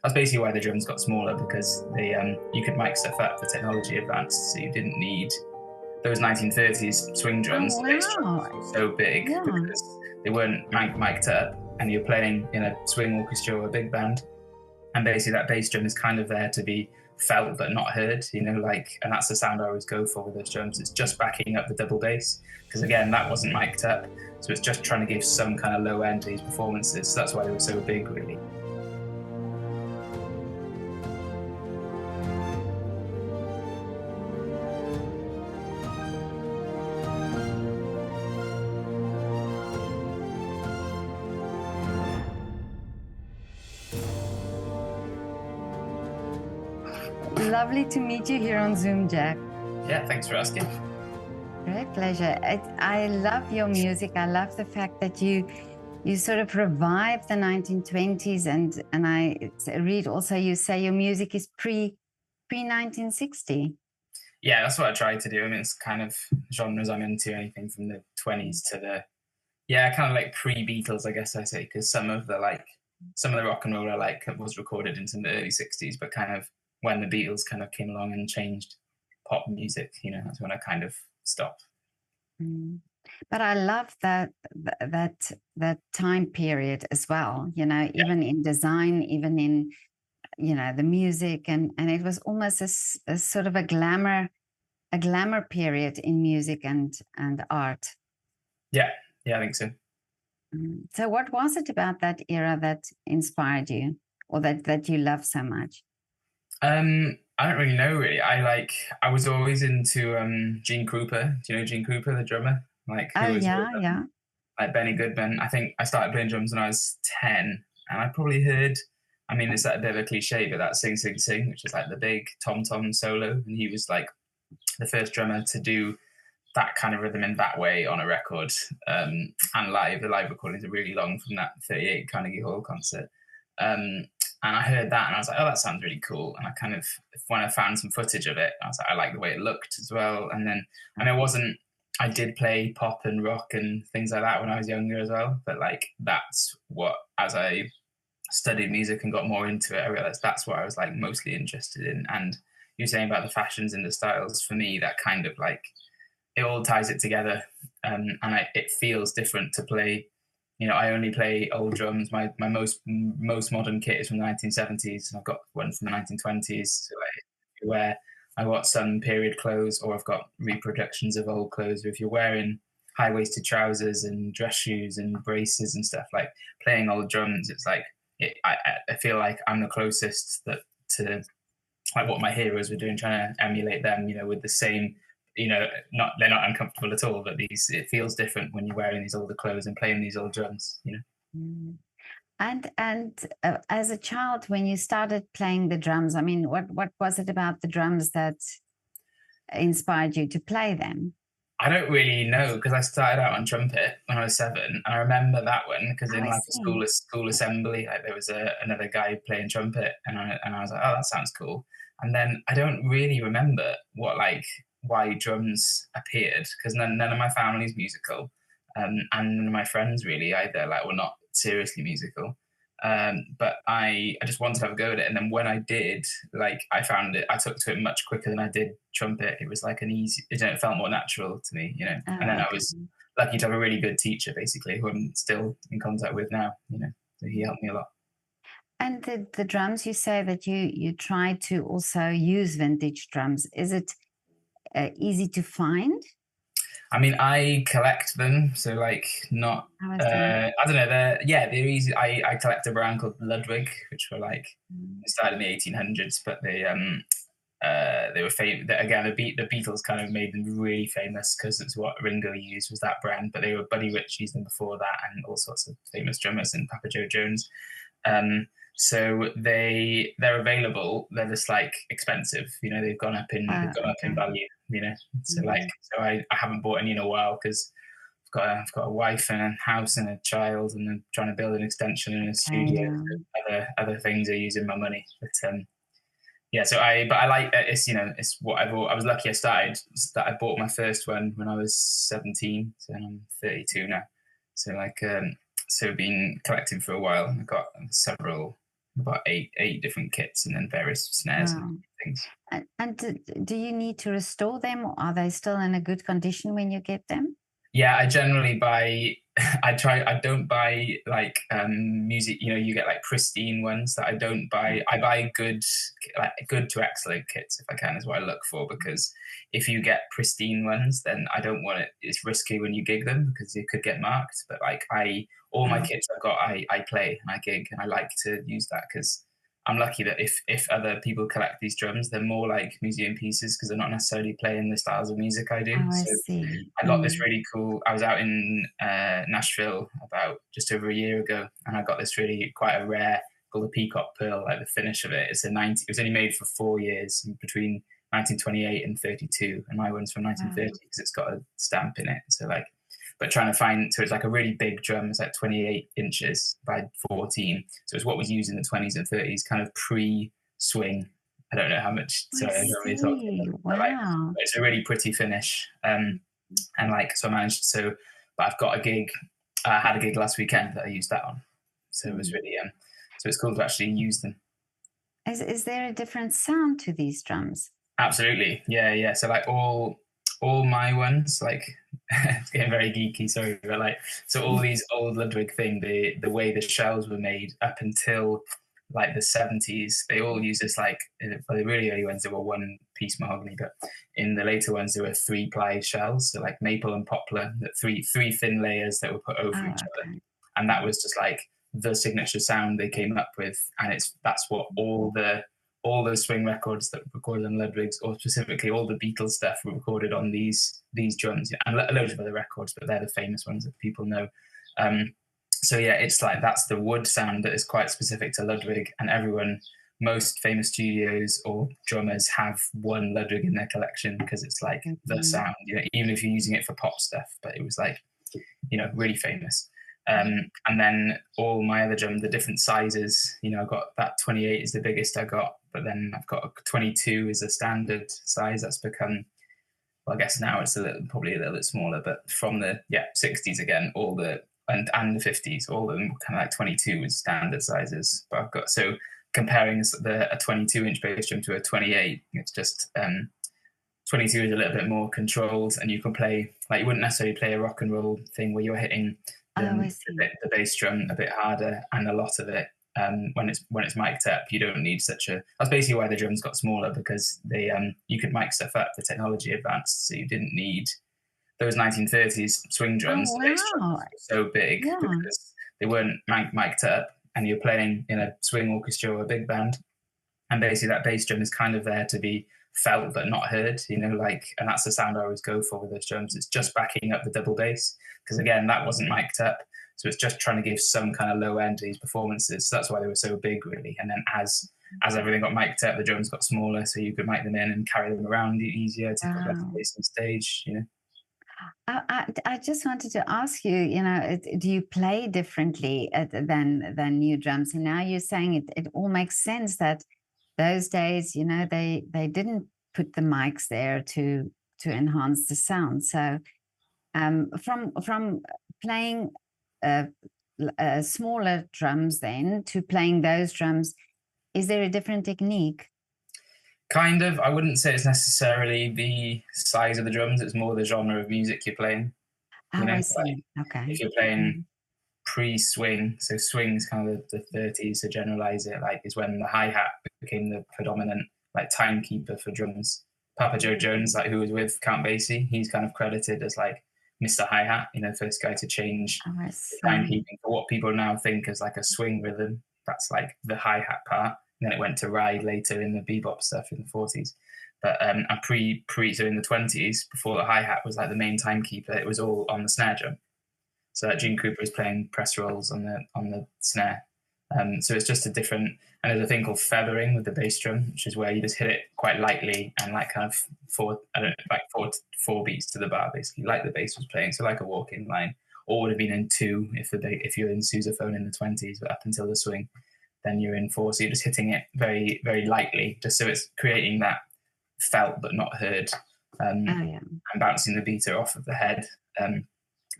That's basically why the drums got smaller, because they you could mic stuff up. The technology advanced, so you didn't need those 1930s swing Oh, drums. The bass wow. drums were so big Yeah. because they weren't mic'd up, and you're playing in a swing orchestra or a big band, and basically that bass drum is kind of there to be felt but not heard, and that's the sound I always go for with those drums. It's just backing up the double bass, because again, that wasn't mic'd up, so it's just trying to give some kind of low end to these performances. So that's why they were so big, really. Lovely to meet you here on Zoom, Jack. Yeah, thanks for asking. Great pleasure. I love your music. I love the fact that you sort of revive the 1920s, and I read also you say your music is pre 1960. Yeah, that's what I tried to do. I mean, it's kind of genres I'm into, anything from the 20s to kind of like pre-Beatles, I guess I say, because some of the rock and roll I like was recorded in some of the early 60s, but kind of when the Beatles kind of came along and changed pop music, that's when I kind of stopped. Mm. But I love that time period as well, even in design, even in, the music, and it was almost a sort of a glamour period in music and art. Yeah, I think so. So what was it about that era that inspired you, or that you love so much? I don't really know, really. I was always into Gene Krupa. Do you know Gene Krupa, the drummer? Oh, yeah, yeah. Like Benny Goodman. I think I started playing drums when I was 10, and I probably heard, I mean, it's like a bit of a cliche, but that Sing Sing Sing, which is like the big tom tom solo, and he was like the first drummer to do that kind of rhythm in that way on a record, and live. The live recordings are really long from that 38 Carnegie Hall concert. And I heard that and I was like, oh, that sounds really cool. And I kind of, when I found some footage of it, I was like, I like the way it looked as well. And then, and I did play pop and rock and things like that when I was younger as well. But like, that's what, as I studied music and got more into it, I realized that's what I was like mostly interested in. And you're saying about the fashions and the styles, for me, that kind of like, it all ties it together. It feels different to play. I only play old drums. My most modern kit is from the 1970s, and I've got one from the 1920s. So I got some period clothes, or I've got reproductions of old clothes. If you're wearing high-waisted trousers and dress shoes and braces and stuff, like playing old drums, it's like I feel like I'm the closest to like what my heroes were doing, trying to emulate them. With the same. They're not uncomfortable at all, but it feels different when you're wearing these older clothes and playing these old drums. Mm. And as a child, when you started playing the drums, I mean, what was it about the drums that inspired you to play them? I don't really know, because I started out on trumpet when I was 7, and I remember that one because in I like a see. school assembly, like there was another guy playing trumpet, and I was like, oh, that sounds cool. And then I don't really remember why drums appeared, because none of my family's musical, and none of my friends really either were not seriously musical. But I just wanted to have a go at it, and then when I did, I found I took to it much quicker than I did trumpet. It was like it felt more natural to me, Oh, And then I okay. was lucky to have a really good teacher, basically, who I'm still in contact with now, So he helped me a lot. And the drums, you say that you try to also use vintage drums. Is it easy to find? I mean, I collect them, so not. I see. I don't know. They're easy. I collect a brand called Ludwig, which were started in the 1800s, but they were famous. Again, the Beatles kind of made them really famous because it's what Ringo used, was that brand. But they were Buddy Rich used them before that, and all sorts of famous drummers, and Papa Joe Jones. So they're available. They're just expensive. They've gone up in Okay. value. So Mhm. I haven't bought any in a while because I've got a wife and a house and a child, and I'm trying to build an extension in a I studio. know. So other things are using my money, but yeah. So I like it's what I was lucky. I bought my first one when I was 17, so I'm 32 now. So so been collecting for a while. I've got several about eight different kits, and then various snares and Wow. things. And do you need to restore them, or are they still in a good condition when you get them? Yeah, I generally buy. I don't buy like music. You get like pristine ones that I don't buy. I buy good to excellent kits if I can, is what I look for, because if you get pristine ones, then I don't want it. It's risky when you gig them because you could get marked. But like all my Oh, kits I've got, I play and I gig, and I like to use that because I'm lucky that if other people collect these drums, they're more like museum pieces because they're not necessarily playing the styles of music I do. oh, I So see. I got this really cool. I was out in Nashville about just over a year ago, and I got this really quite a rare called the Peacock Pearl. Like the finish of it, it was only made for 4 years between 1928 and 32, and my one's from 1930 Wow. because it's got a stamp in it. So like, but trying to find, so it's like a really big drum. It's like 28 inches by 14. So it's what was used in the 20s and 30s, kind of pre-swing. I don't know how much. I Sorry, I don't really talk about see. it, but like, Wow. it's a really pretty finish. And like, so I managed. But I've got a gig. I had a gig last weekend that I used that on. So it was Mm. really so it's cool to actually use them. Is there a different sound to these drums? Absolutely, yeah. So like all my ones, like it's getting very geeky. Sorry, but like, so all these old Ludwig thing, the way the shells were made up until like the 70s, they all use this like, for the really early ones, they were one piece mahogany, but in the later ones, there were 3-ply shells, so like maple and poplar, that three thin layers that were put over Oh, each other, okay. and that was just like the signature sound they came up with, and that's what all those swing records that were recorded on Ludwig's, or specifically all the Beatles stuff, were recorded on these drums, and loads of other records, but they're the famous ones that people know. So yeah, it's like that's the wood sound that is quite specific to Ludwig, and most famous studios or drummers have one Ludwig in their collection because it's like the Mhm. sound, even if you're using it for pop stuff. But it was like, really famous. And then all my other drums, the different sizes, I've got that 28 is the biggest I got, but then I've got a 22 is a standard size that's become, well, I guess now it's probably a little bit smaller, but from the 60s again, all the and the 50s, all of them kind of like 22 is standard sizes. But I've got, so comparing a 22-inch bass drum to a 28, it's just 22 is a little bit more controlled, and you can play, like, you wouldn't necessarily play a rock and roll thing where you're hitting Oh, I the, see. the bass drum a bit harder, and a lot of it when it's mic'd up, you don't need that's basically why the drums got smaller, because they you could mic stuff up, the technology advanced, so you didn't need those 1930s swing Oh, drums. The bass drums wow. were so big Yeah. because they weren't mic'd up, and you're playing in a swing orchestra or a big band, and basically that bass drum is kind of there to be felt but not heard, and that's the sound I always go for with those drums. It's just backing up the double bass, because again, that wasn't mic'd up, so it's just trying to give some kind of low end to these performances. So that's why they were so big, really. And then as everything got mic'd up, the drums got smaller, so you could mic them in and carry them around easier to put less Wow. bass on stage. I just wanted to ask you, do you play differently than new drums? And now you're saying it all makes sense that those days, they didn't put the mics there to enhance the sound. So from playing uh, smaller drums then to playing those drums, is there a different technique? Kind of. I wouldn't say it's necessarily the size of the drums, it's more the genre of music you're playing. Oh, I Like see. if Okay. you're playing Mhm. pre-swing, so swing's kind of the 30s, to generalize it, like, is when the hi-hat became the predominant like timekeeper for drums. Papa Joe Jones, like, who was with Count Basie, he's kind of credited as like Mr. Hi-hat, first guy to change Oh, I the see. timekeeping for what people now think as like a swing rhythm. That's like the hi-hat part. And then it went to ride later in the bebop stuff in the 40s. But and so in the 20s, before the hi-hat was like the main timekeeper, it was all on the snare drum. So that Gene Cooper is playing press rolls on the snare. So it's just a different. And there's a thing called feathering with the bass drum, which is where you just hit it quite lightly and like kind of four beats to the bar, basically, like the bass was playing. So like a walk-in line, or would have been in two if you're in sousaphone in the 20s, but up until the swing, then you're in four. So you're just hitting it very, very lightly, just so it's creating that felt but not heard, Oh, yeah. and bouncing the beater off of the head.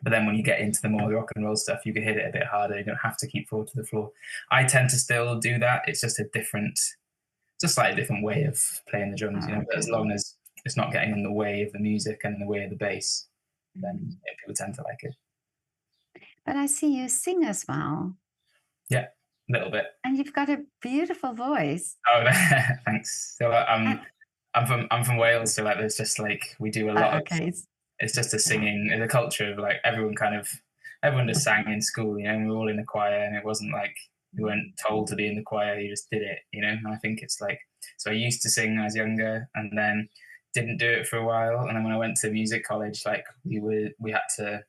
But then when you get into the more rock and roll stuff, you can hit it a bit harder. You don't have to keep forward to the floor. I tend to still do that. It's just a different, just like a different way of playing the drums, Oh, But as okay. long as it's not getting in the way of the music and in the way of the bass, then people tend to like it. But I see you sing as well. Yeah, a little bit. And you've got a beautiful voice. Oh, thanks. So And, I'm from Wales, so like there's just like we do a lot of. okay. It's just a Yeah. singing, the culture of like everyone just sang in school, and we were all in the choir, and it wasn't like we weren't told to be in the choir, you just did it, And I think it's like, so I used to sing when I was younger, and then didn't do it for a while, and then when I went to music college, like we had to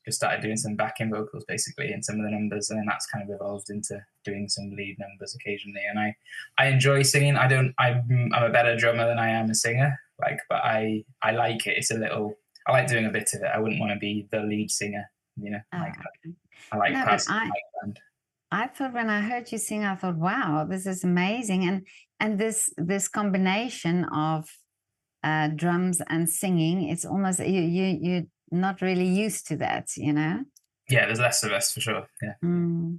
just started doing some backing vocals basically in some of the numbers, and then that's kind of evolved into doing some lead numbers occasionally. And I enjoy singing. I'm a better drummer than I am a singer, but I like it. It's a little, I like doing a bit of it. I wouldn't want to be the lead singer, Oh, okay. I like No, but passing the mic around. I thought when I heard you sing, I thought, wow, this is amazing. And this combination of drums and singing, it's almost you're not really used to that, Yeah, there's less of us for sure. Yeah. Mm.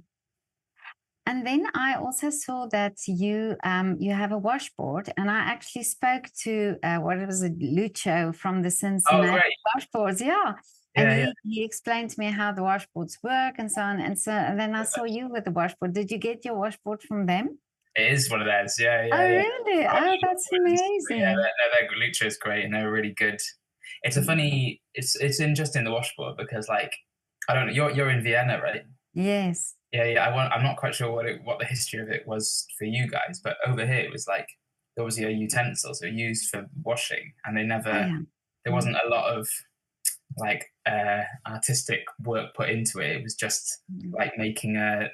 And then I also saw that you have a washboard, and I actually spoke to what was it, Lucho from the Oh, Cincinnati great. Washboards, yeah. Yeah, And yeah. he explained to me how the washboards work and so on. And then I saw you with the washboard. Did you get your washboard from them? It is one of theirs. Yeah, Oh, yeah, yeah. really? Oh, that's Yeah, amazing. Lucha's great, and they're really good. It's a funny. It's interesting, the washboard, because like I don't know. You're in Vienna, right? Yes. Yeah, yeah. I'm not quite sure what the history of it was for you guys, but over here it was like there was a utensil, so used for washing, and Oh, yeah. there wasn't a lot of like artistic work put into it. It was just like making a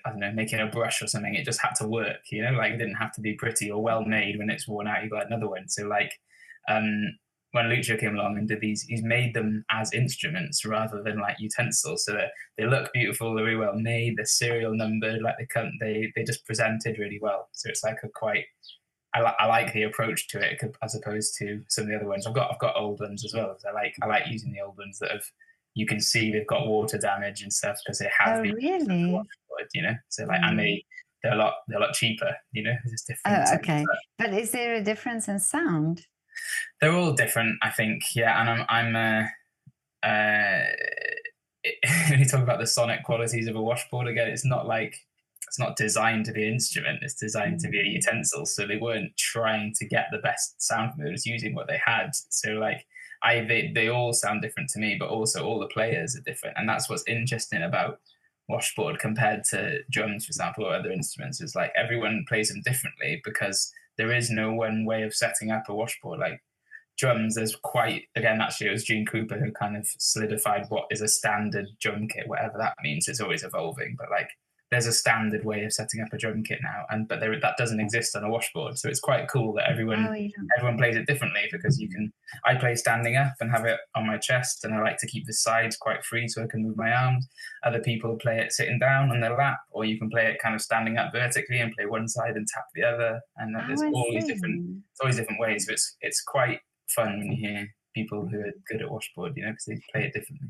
brush or something. It just had to work, like it didn't have to be pretty or well made. When it's worn out, you got another one. So like when Lucio came along and did these, he's made them as instruments rather than like utensils, so that they look beautiful, they're really well made, they're serial numbered, like they just presented really well. So it's like I like the approach to it as opposed to some of the other ones. I've got old ones as well. I like using the old ones that you can see they've got water damage and stuff because they have Oh, been really? So like, and they're a lot cheaper. There's different. Oh, okay. But is there a difference in sound? They're all different, I think. Yeah, and when you talk about the sonic qualities of a washboard, again, it's not designed to be an instrument. It's designed to be a utensil. So they weren't trying to get the best sound from it. It was using what they had. So like they all sound different to me, but also all the players are different. And that's what's interesting about washboard compared to drums, for example, or other instruments, is like everyone plays them differently because there is no one way of setting up a washboard. Like drums, there's actually it was Gene Cooper who kind of solidified what is a standard drum kit, whatever that means. It's always evolving, but like there's a standard way of setting up a drum kit now, but that doesn't exist on a washboard. So it's quite cool that everyone plays it differently, because I play standing up and have it on my chest, and I like to keep the sides quite free so I can move my arms. Other people play it sitting down on their lap, or you can play it kind of standing up vertically and play one side and tap the other. And there's always different ways. So it's quite fun when you hear people who are good at washboard, because they play it differently.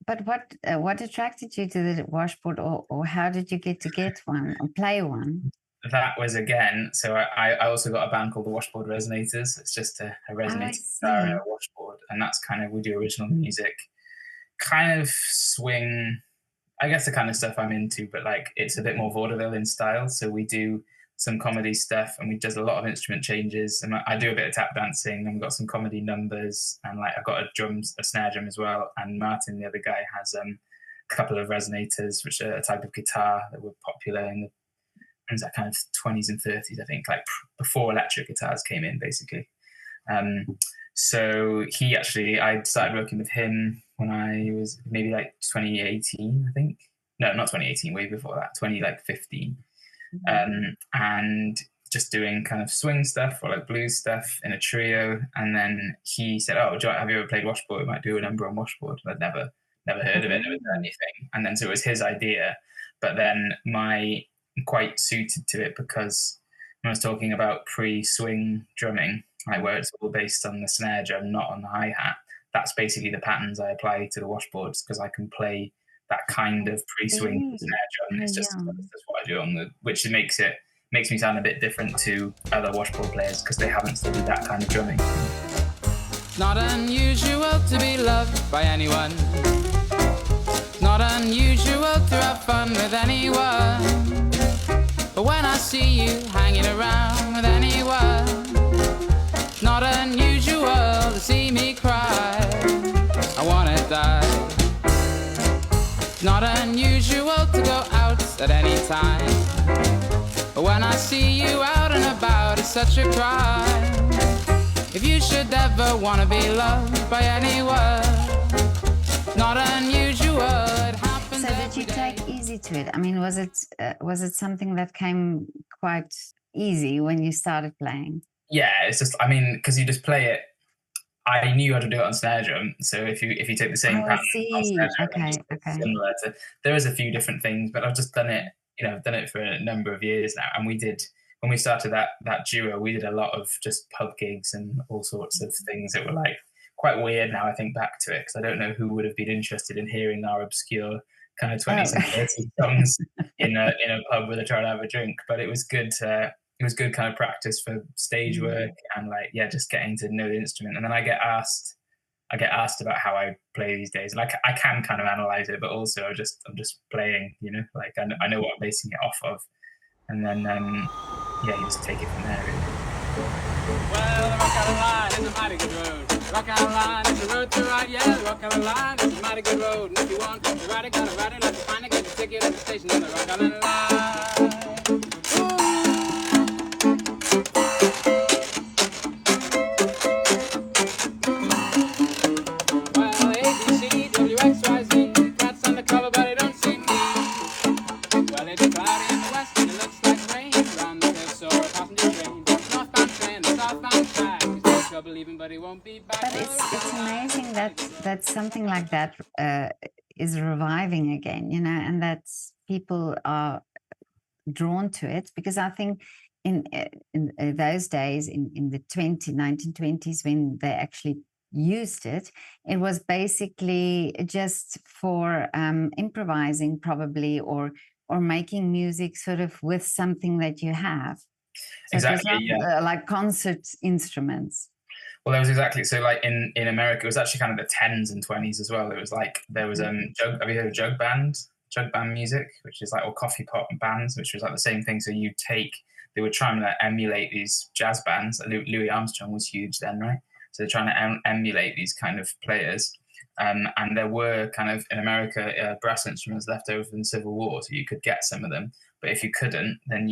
But what attracted you to the washboard, or how did you get one or play one? That was again. So I also got a band called the Washboard Resonators. It's just a resonator guitar and a washboard, and that's kind of, we do original music, kind of swing. I guess the kind of stuff I'm into, but like it's a bit more vaudeville in style. So we do some comedy stuff, and we does a lot of instrument changes, and I do a bit of tap dancing, and we've got some comedy numbers, and like I've got a snare drum as well, and Martin, the other guy, has a couple of resonators, which are a type of guitar that were popular in the kind of 20s and 30s, I think, like before electric guitars came in, basically. So I started working with him when I was maybe like 2018, I think. No, not 2018, way before that, 2015. And just doing kind of swing stuff or like blues stuff in a trio. And then he said, "Oh, have you ever played washboard? We might do a number on washboard." I'd never heard of it, never done anything. And then so it was his idea, but then I'm quite suited to it because when I was talking about pre-swing drumming, like where it's all based on the snare drum, not on the hi-hat, that's basically the patterns I apply to the washboards, because I can play that kind of pre-swing snare drum. Oh, It's yeah. just what I do on the, which makes me sound a bit different to other washboard players because they haven't studied that kind of drumming. Not unusual to be loved by anyone. Not unusual to have fun with anyone. But when I see you hanging around with anyone, not unusual to see me cry. I wanna die. Not unusual to go out at any time. But when I see you out and about, it's such a crime. If you should ever wanna be loved by anyone, not unusual, it happens. So did you take easy to it? I mean, was it something that came quite easy when you started playing? Yeah, it's just, I mean, because you just play it. I knew how to do it on snare drum, so if you take the same pattern on snare drum, Okay. similar to, there is a few different things, but I've just done it. I've done it for a number of years now, and when we started that duo, we did a lot of just pub gigs and all sorts of things that were like quite weird. Now I think back to it, because I don't know who would have been interested in hearing our obscure kind of 20s and 30s songs in a pub where they're trying to have a drink. But it was good. It was good kind of practice for stage work and just getting to know the instrument. And then I get asked about how I play these days, and I can kind of analyze it, but also I'm just playing, like I know what I'm basing it off of, and then you just take it from there. Really. Well, the Rock Island Line is a mighty good road. The Rock Island Line is the road to ride. Yeah, the Rock Island Line is a mighty good road. And if you want to ride it, gotta ride it like you find it. Get your ticket at the station on the Rock Island Line. Well, ABC, WXYZ, cats on the cover, but they don't see me. Well, it's cloudy in the west and it looks like rain. Around the hill, so a passenger train. Northbound train, the southbound track. He's no trouble leaving, but he won't be back. But it's amazing that something like that is reviving again, and that people are drawn to it, because I think in those days, in the 1920s, when they actually used it, it was basically just for improvising, probably, or making music sort of with something that you have. So exactly. it was not, like concert instruments. Well, there was exactly, so like in America, it was actually kind of the 10s and 20s as well. It was like, there was have you heard of jug band music, which is like, or coffee pot bands, which was like the same thing. So they were trying to emulate these jazz bands. Louis Armstrong was huge then, right? So they're trying to emulate these kind of players. And there were kind of, in America, brass instruments left over from the Civil War, so you could get some of them. But if you couldn't, then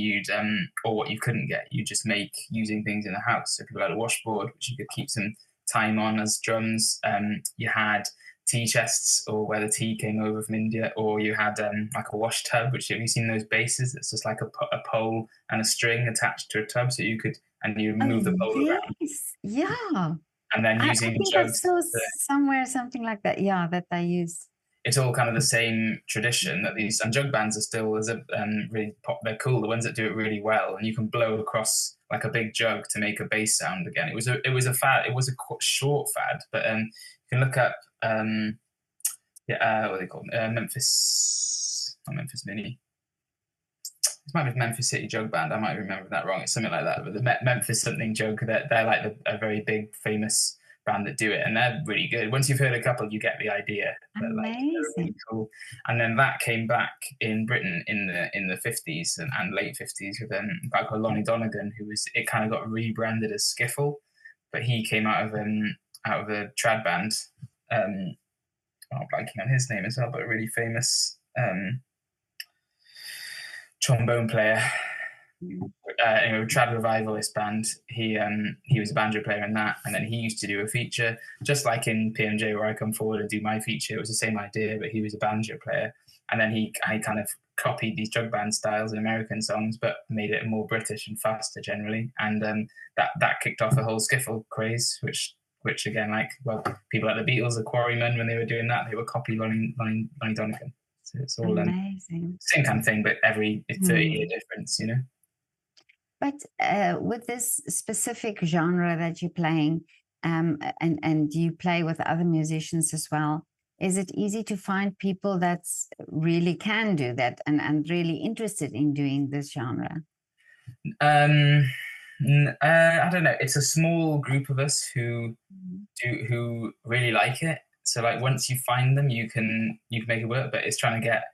or what you couldn't get, you just make using things in the house. So people had a washboard, which you could keep some time on as drums. You had tea chests, or where the tea came over from India, or you had like a wash tub, which, have you seen those bases? It's just like a pole and a string attached to a tub, so you could, and you move the pole around. Yeah. And then using I think jugs. I saw somewhere something like that. Yeah, that they used. It's all kind of the same tradition that these, and jug bands are still really they're cool. The ones that do it really well, and you can blow across like a big jug to make a bass sound again. It was a fad. It was a short fad, but you can look up what are they called? Memphis, not Memphis Mini. It might be Memphis City Jug Band. I might remember that wrong. It's something like that. But the Memphis something jug, they're like a very big famous band that do it, and they're really good. Once you've heard a couple, you get the idea. Amazing. Like, they're really cool. And then that came back in Britain in the 50s and late 50s with a guy called Lonnie Donegan, it kind of got rebranded as skiffle, but he came out of a trad band. I'm blanking on his name as well, but a really famous trombone player, trad revivalist band. He was a banjo player in that, and then he used to do a feature just like in PMJ, where I come forward and do my feature. It was the same idea, but he was a banjo player, and then he kind of copied these jug band styles in American songs, but made it more British and faster generally, and that kicked off the whole skiffle craze, which again, like, well, people like the Beatles, the Quarrymen, when they were doing that, they were copying Lonnie Donegan. So it's all amazing. Same kind of thing, but every 30-year difference, But with this specific genre that you're playing, and you play with other musicians as well. Is it easy to find people that really can do that and really interested in doing this genre? I don't know. It's a small group of us who really like it. So like once you find them, you can make it work. But it's trying to get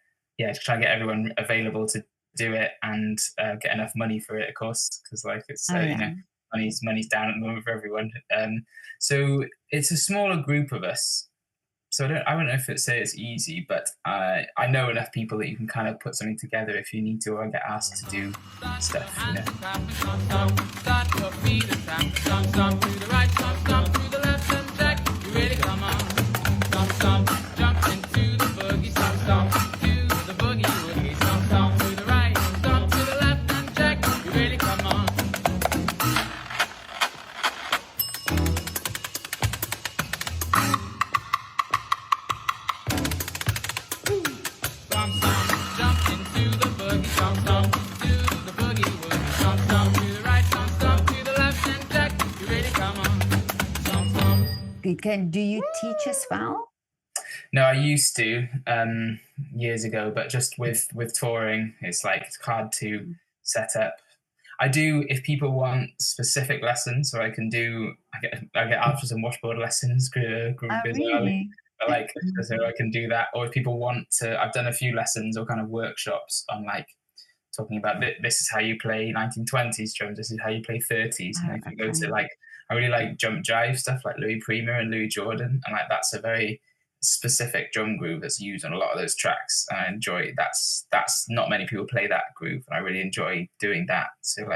everyone available to do it and get enough money for it, of course, because like it's you know, money's down at the moment for everyone. So it's a smaller group of us. So I don't know if it's easy, but I know enough people that you can kind of put something together if you need to or get asked to do stuff. You know? Do you teach as well? No, I used to years ago, but just with touring, it's hard to set up. I do if people want specific lessons, so I get after some washboard lessons group as well. But so I can do that. Or if people want to, I've done a few lessons or kind of workshops on talking about this is how you play 1920s drums, this is how you play 30s, and if you go to I really like jump jive stuff like Louis Prima and Louis Jordan, and that's a very specific drum groove that's used on a lot of those tracks. And I enjoy that's not many people play that groove, and I really enjoy doing that. So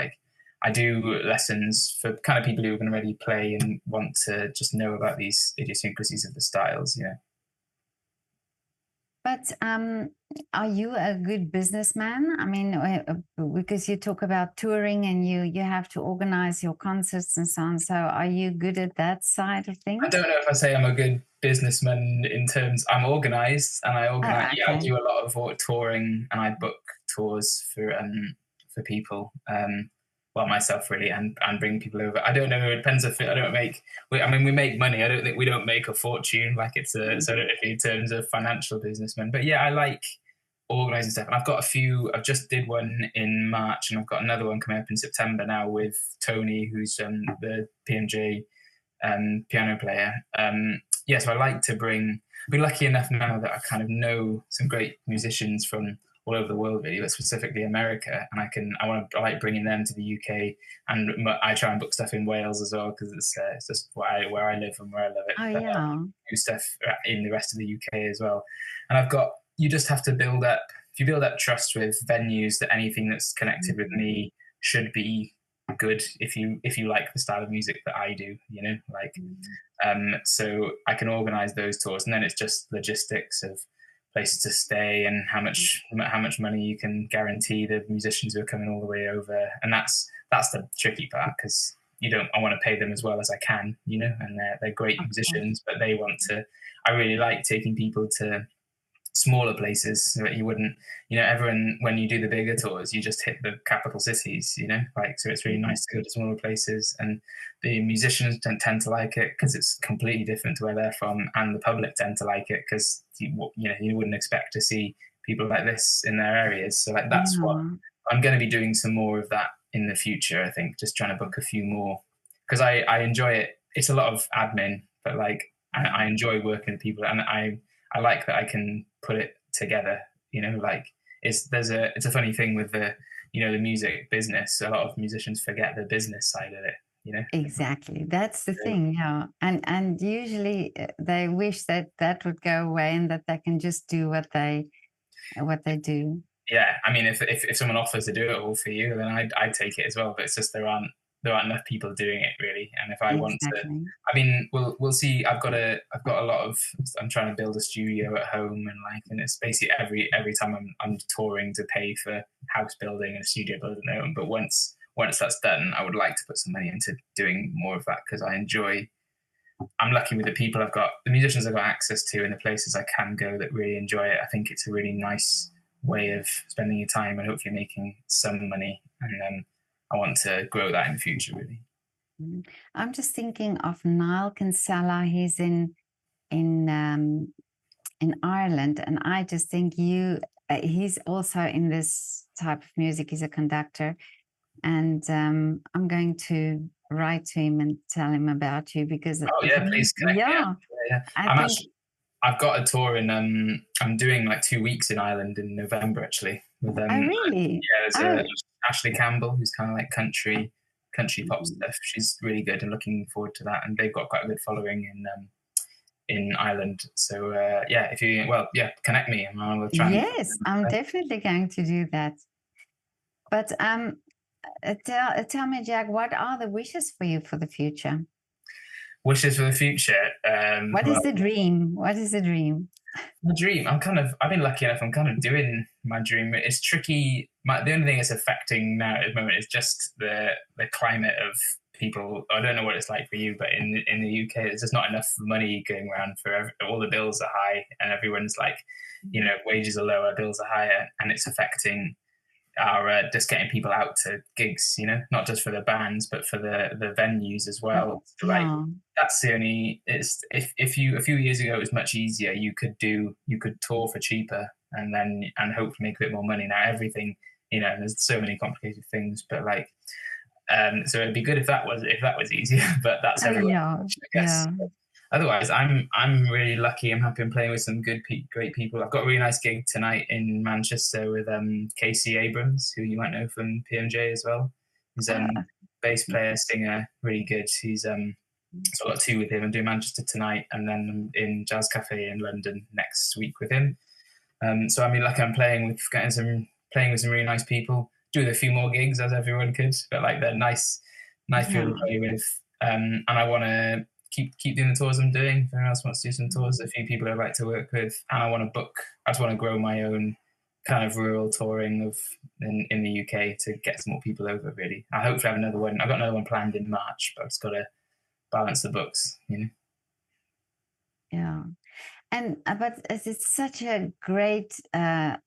I do lessons for kind of people who can already play and want to just know about these idiosyncrasies of the styles, you know. But are you a good businessman? I mean, because you talk about touring and you have to organize your concerts and so on. So are you good at that side of things? I don't know if I say I'm a good businessman in terms I'm organized, and I organize. Oh, okay. I do a lot of touring, and I book tours for people. Well, myself really, and bring people over. I don't know. It depends if we make money. I don't think we don't make a fortune. So I don't know if in terms of financial businessmen, but yeah, I like organising stuff. And I've got a few. I've just did one in March, and I've got another one coming up in September now with Tony, who's the PMJ piano player. So I like to bring. I've been lucky enough now that I kind of know some great musicians from all over the world, really, but specifically America, and I like bringing them to the UK, and I try and book stuff in Wales as well, because it's just where I live and where I love it. Do stuff in the rest of the UK as well, and you just have to build up trust with venues that anything that's connected with me should be good if you like the style of music that I do, you know, so I can organize those tours, and then it's just logistics of places to stay and how much money you can guarantee the musicians who are coming all the way over, and that's the tricky part, because I want to pay them as well as I can, you know, and they're great musicians, but they want to. I really like taking people to smaller places so that you wouldn't, you know, everyone, when you do the bigger tours, you just hit the capital cities, you know, so it's really nice to go to smaller places, and the musicians tend to like it because it's completely different to where they're from, and the public tend to like it because you wouldn't expect to see people like this in their areas. So that's what I'm going to be doing, some more of that in the future. I think just trying to book a few more, because I enjoy it. It's a lot of admin, but I enjoy working with people, and I like that I can put it together, you know, it's a funny thing with the music business. A lot of musicians forget the business side of it, you know. Exactly, that's the thing, yeah. And usually they wish that would go away, and that they can just do what they do. Yeah, I mean, if someone offers to do it all for you, then I'd take it as well. But it's just there aren't enough people doing it, really. And if I want to, I mean, we'll see. I've got a lot of. I'm trying to build a studio at home, and it's basically every time I'm touring to pay for house building and a studio building at home. But once that's done, I would like to put some money into doing more of that, because I'm lucky with the musicians I've got access to, and the places I can go that really enjoy it. I think it's a really nice way of spending your time and hopefully making some money, and I want to grow that in the future, really. I'm just thinking of Niall Kinsella. He's in Ireland, and I just think he's also in this type of music. He's a conductor, and I'm going to write to him and tell him about you because please connect me. Yeah. I've got a tour in I'm doing like 2 weeks in Ireland in November actually with oh really? there's Ashley Campbell, who's kind of like country pop stuff. She's really good and looking forward to that, and they've got quite a good following in Ireland. So if you connect me and I'll try. Yes, I'm definitely going to do that. But tell me, Jack, what are the wishes for you for the future? Wishes for the future. What is the dream? What is the dream? My dream. I've been lucky enough. I'm kind of doing my dream. It's tricky. The only thing that's affecting now at the moment is just the climate of people. I don't know what it's like for you, but in the UK, there's just not enough money going around for all the bills are high, and everyone's like, wages are lower, bills are higher, and it's affecting our just getting people out to gigs, not just for the bands but for the venues as well. So, that's the only. It's if a few years ago it was much easier. You could tour for cheaper and hopefully make a bit more money. Now everything, there's so many complicated things, but so it'd be good if that was easier. But that's everyone, I guess. Yeah. Otherwise, I'm really lucky. I'm happy. I'm playing with some great people. I've got a really nice gig tonight in Manchester with Casey Abrams, who you might know from PMJ as well. He's bass player, singer, really good. He's so I've got 2 with him. I'm doing Manchester tonight, and then I'm in Jazz Cafe in London next week with him. So I mean, I'm playing with some really nice people. Doing a few more gigs as everyone could, but they're nice people to play with. And I want to keep doing the tours I'm doing. If anyone else wants to do some tours, a few people I'd like to work with, and I just want to grow my own kind of rural touring in the UK to get some more people over. Really, I hopefully have another one. I've got another one planned in March, but I've just got to balance the books, Yeah, and but it's such a great. I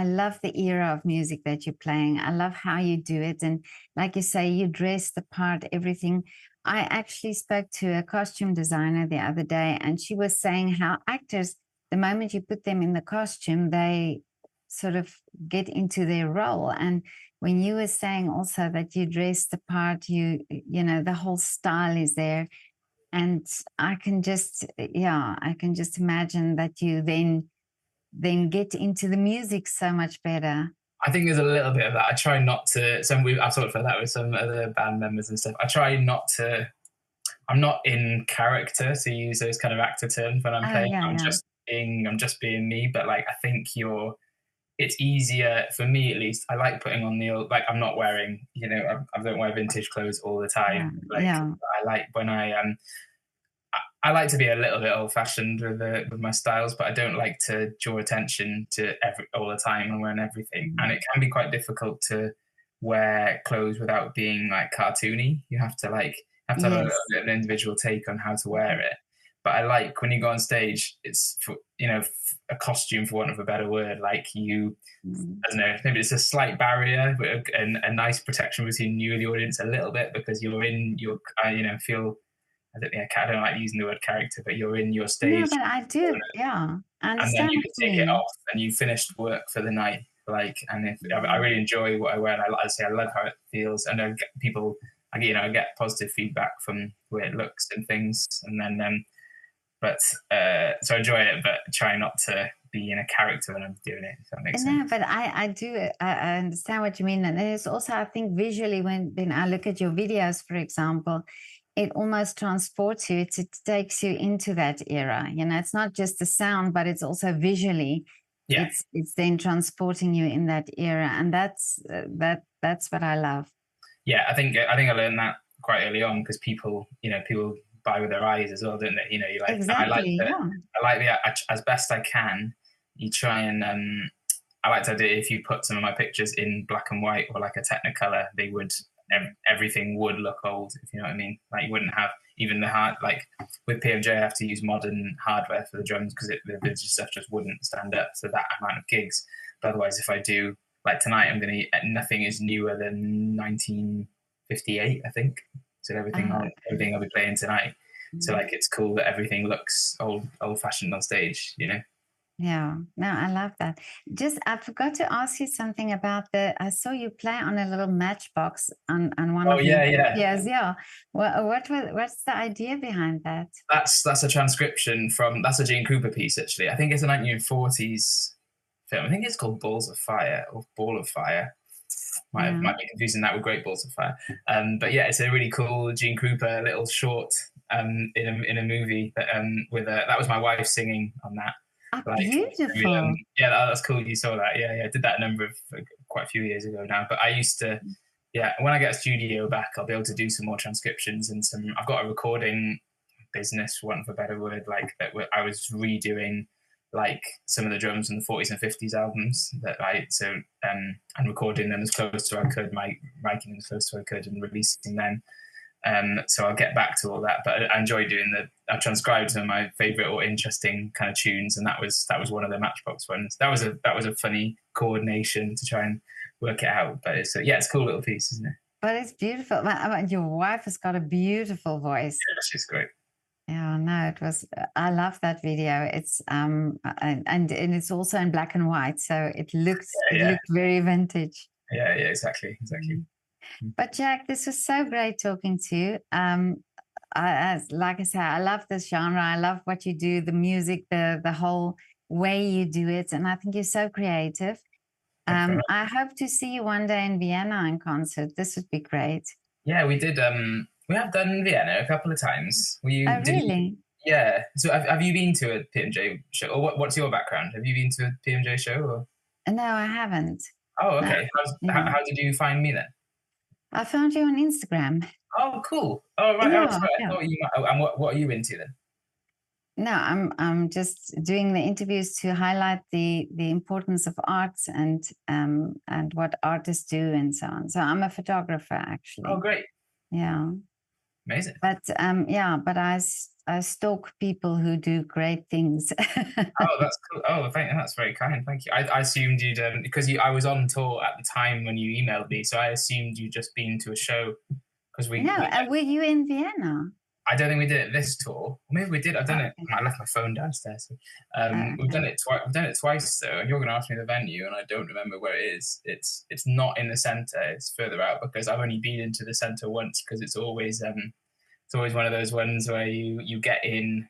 love the era of music that you're playing. I love how you do it, and like you say, you dress the part, everything. I actually spoke to a costume designer the other day, and she was saying how actors, the moment you put them in the costume, they sort of get into their role. And when you were saying also that you dress the part, the whole style is there. And I can just imagine that you then get into the music so much better. I think there's a little bit of that. I try not to. I've talked about that with some other band members and stuff. I try not to. I'm not in character, to use those kind of actor terms when I'm playing. I'm just being me. But I think it's easier for me, at least. I like putting on the old. I'm not wearing. I don't wear vintage clothes all the time. I like when I like to be a little bit old-fashioned with my styles, but I don't like to draw attention to all the time and wearing everything. And it can be quite difficult to wear clothes without being cartoony. You have to have a little bit of an individual take on how to wear it. But I like when you go on stage, it's a costume, for want of a better word. I don't know, maybe it's a slight barrier, but a nice protection between you and the audience a little bit, because you're in your feel. I don't like using the word character, but you're in your stage. No, but I do, I understand. And then you can take it off, and you finished work for the night. I really enjoy what I wear, and I love how it feels. And I get positive feedback from the way it looks and things. And then, so I enjoy it, but try not to be in a character when I'm doing it, if that makes sense. No, but I do. I understand what you mean. And it's also, I think, visually, when I look at your videos, for example, it almost transports you. It takes you into that era. It's not just the sound, but it's also visually. Yeah. It's then transporting you in that era, and that's what I love. Yeah, I think I learned that quite early on, because people buy with their eyes as well, don't they? Exactly. I like as best I can. You try and I like to do it. If you put some of my pictures in black and white or a Technicolor, everything would look old, if you know what I mean. You wouldn't have even the hard, with PMJ, I have to use modern hardware for the drums, because the vintage stuff just wouldn't stand up to that amount of gigs. But otherwise, if I do, tonight, nothing is newer than 1958, I think. So everything I'll be playing tonight. So like it's cool that everything looks old fashioned on stage, you know. Yeah, no, I love that. Just, I forgot to ask you something about I saw you play on a little matchbox on one of your videos. Yeah. What's the idea behind that? That's a transcription that's a Gene Krupa piece, actually. I think it's a 1940s film. I think it's called Balls of Fire or Ball of Fire. Might be confusing that with Great Balls of Fire. But yeah, it's a really cool Gene Krupa little short in a movie that was my wife singing on that. Beautiful. That's cool. You saw that. Yeah. I did that quite a few years ago now. But I used to, when I get a studio back, I'll be able to do some more transcriptions and I've got a recording business, for want of a better word, like that. I was redoing like some of the drums from the 40s and 50s albums and recording them as close to I could, miking them as close to I could, and releasing them. So I'll get back to all that, but I enjoy doing I transcribed some of my favorite or interesting kind of tunes, and that was one of the Matchbox ones. That was a funny coordination to try and work it out, but it's a cool little piece, isn't it? But it's beautiful. Your wife has got a beautiful voice. Yeah, she's great. Yeah, no, I love that video. It's and it's also in black and white, so it looked very vintage. Yeah, exactly. But Jack, this was so great talking to you. Like I said, I love this genre. I love what you do, the music, the whole way you do it, and I think you're so creative. I hope to see you one day in Vienna in concert. This would be great. Yeah, we did. We have done Vienna a couple of times. Really? Yeah. So have you been to a PMJ show? Or what's your background? Have you been to a PMJ show? Or? No, I haven't. Oh, okay. No. How did you find me then? I found you on Instagram. Oh, cool. Oh, right. Yeah, I thought you might. And what are you into then? No, I'm just doing the interviews to highlight the importance of arts and what artists do and so on. So I'm a photographer, actually. Oh, great. Yeah. Amazing. But but I stalk people who do great things. Oh, that's cool. Oh, that's very kind. Thank you. I assumed you'd because I was on tour at the time when you emailed me, so I assumed you'd just been to a show because were you in Vienna? I don't think we did it this tour. Maybe we did. I've done it. I left my phone downstairs. So, We've done it twice. We've done it twice though, and you're going to ask me the venue, and I don't remember where it is. It's not in the centre. It's further out because I've only been into the centre once because it's always one of those ones where you get in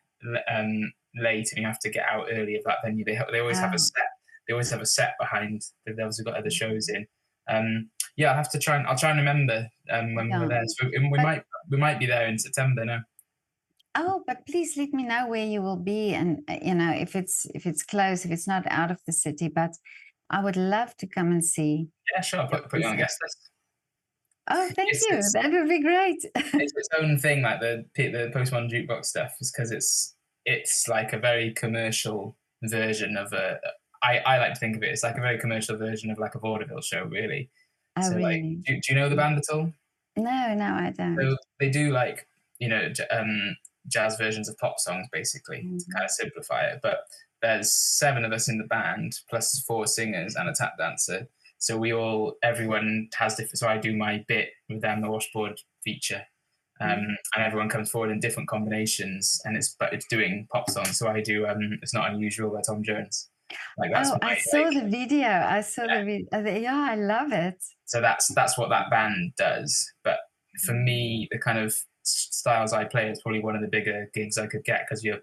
late and you have to get out early of that venue. They always have a set. They always have a set behind. They've also got other shows in. I'll have to try and remember when we were there. So we might be there in September now. Oh, but please let me know where you will be, and if it's close, if it's not out of the city. But I would love to come and see. Yeah, sure. Put you on guest list. Oh, thank you. That would be great. It's its own thing, like the Postmodern Jukebox stuff, is because it's like a very commercial version of I like to think of it. It's like a very commercial version of like a vaudeville show, really. Oh, so, really? Like, do you know the band at all? No, I don't. So they do like jazz versions of pop songs, basically, to kind of simplify it. But there's 7 of us in the band, plus 4 singers and a tap dancer. So everyone has different. So I do my bit with them, the washboard feature, and everyone comes forward in different combinations, and it's doing pop songs. So I do It's Not Unusual by Tom Jones. Like that's I saw the video. I saw the video. Yeah, I love it. So that's what that band does. But for me, the kind of styles I play is probably one of the bigger gigs I could get because you're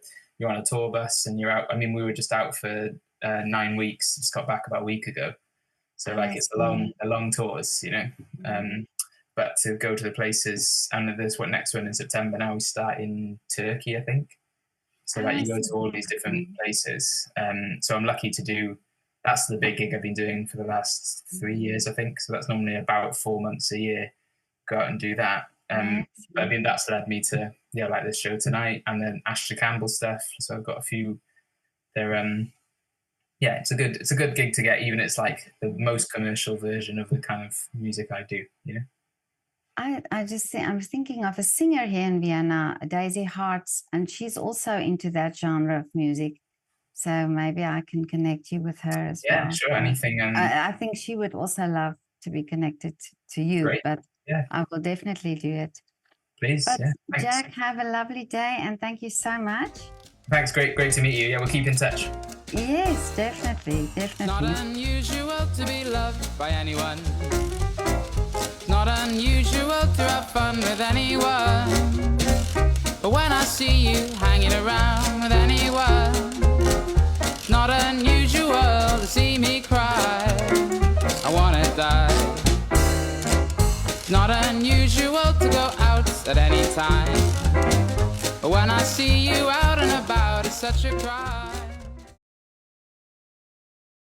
on a tour bus and you're out. I mean, we were just out for 9 weeks. Just got back about a week ago. So it's a long tours, but to go to the places, and there's next one in September. Now we start in Turkey, I think. So you go to all these different places. So I'm lucky to do. That's the big gig I've been doing for the last 3 years, I think. So that's normally about 4 months a year. Go out and do that. But I mean, that's led me to like this show tonight, and then Ashley Campbell stuff. So I've got a few. They're it's a good gig to get. Even it's like the most commercial version of the kind of music I do. I'm thinking of a singer here in Vienna, Daisy Hartz, and she's also into that genre of music. So maybe I can connect you with her as well. Yeah, sure. Anything. I think she would also love to be connected to you. Great. But I will definitely do it. Please. But Yeah. Thanks. Jack, have a lovely day, and thank you so much. Thanks. Great to meet you. Yeah, we'll keep in touch. Yes, definitely. Not unusual to be loved by anyone. Not unusual to have fun with anyone. But when I see you hanging around with anyone, not unusual to see me cry. I wanna die. Not unusual to go out at any time. But when I see you out and about, it's such a cry.